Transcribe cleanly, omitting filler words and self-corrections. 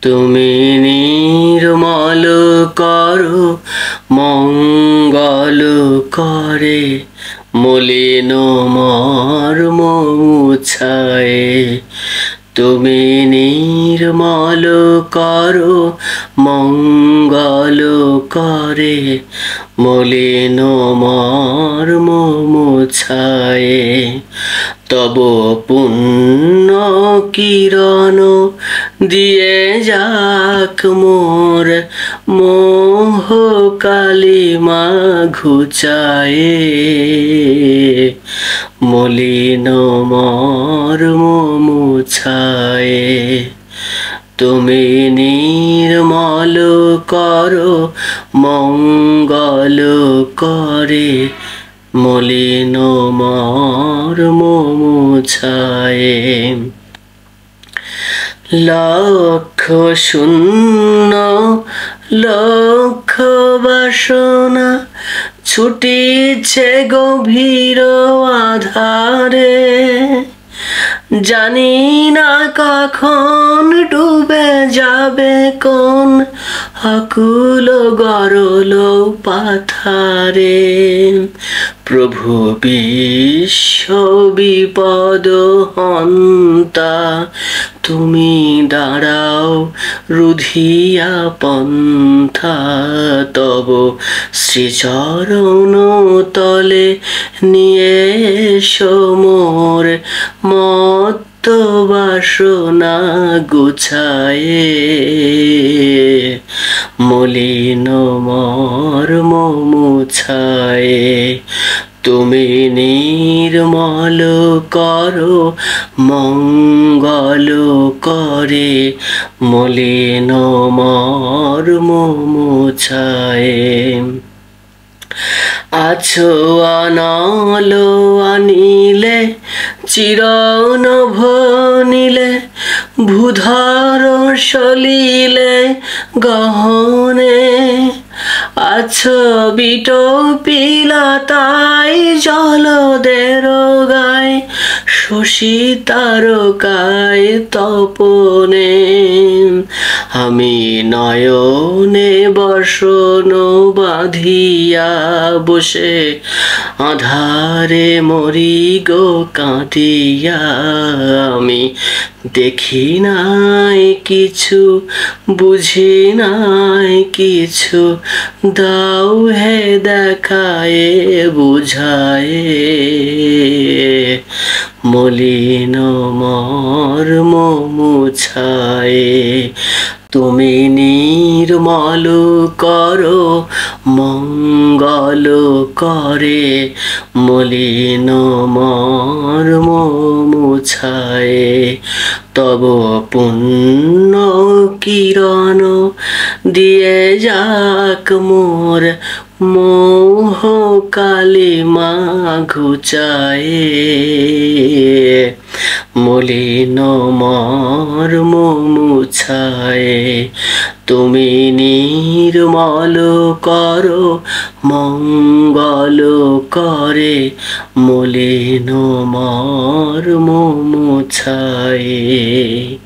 তুমি নির্মল করো মঙ্গল করে মলিন মর্ম মুছায়ে। তুমি নির্মল করো মঙ্গল করে মলিন মর্ম মুছায়ে। তব পুণ্য কিরণ দিয়ে যাক মোর মোহ কালিমা ঘুচায়ে। মলিন মর্ম মুছায়ে। তুমি নির্মল করো মঙ্গল করে মলিন মর্ম মুছায়ে। লক্ষ শূন্য লক্ষ বাসনা ছুটিছে গভীর আধারে। জানি না কখন ডুবে যাবে কোন আকুল গরল পাথারে। প্রভু বিশ্ব বিপদ হন্তা তুমি দাঁড়াও রুধিয়া পন্থা। তব শ্রীচরণ তলে নিয়ে এসো মোর মত্ত বাসনা গুছায়ে। মলিন মর্ম মুছায়ে। তুমি নির্মল করো মঙ্গল করে মলিন মর্ম মুছায়ে। আছো অনল আনিলে চিরনভ নীলে ভূধর সলিলে গহনে। আছো বিটো পিলাতাই জলদের গায় শশী তারকায় তপনে। আমি নয়নে বসন বাঁধিয়া বসে আধারে মরি গো কাঁদিয়া। আমি দেখি নাই কিছু বুঝি নাই কিছু দাও হে দেখায়ে বুঝায়ে। মলিন মর্ম মুছায়ে। তুমি নির্মল করো মঙ্গল করে মলিন মর্ম মুছায়ে। তব পুণ্য কিরণ দিয়ে যাক মোর মোহ কালিমা ঘুচায়ে। মলিন মর্ম মুছায়ে। তুমি নির্মল করো মঙ্গল করে মলিন মর্ম মুছায়ে।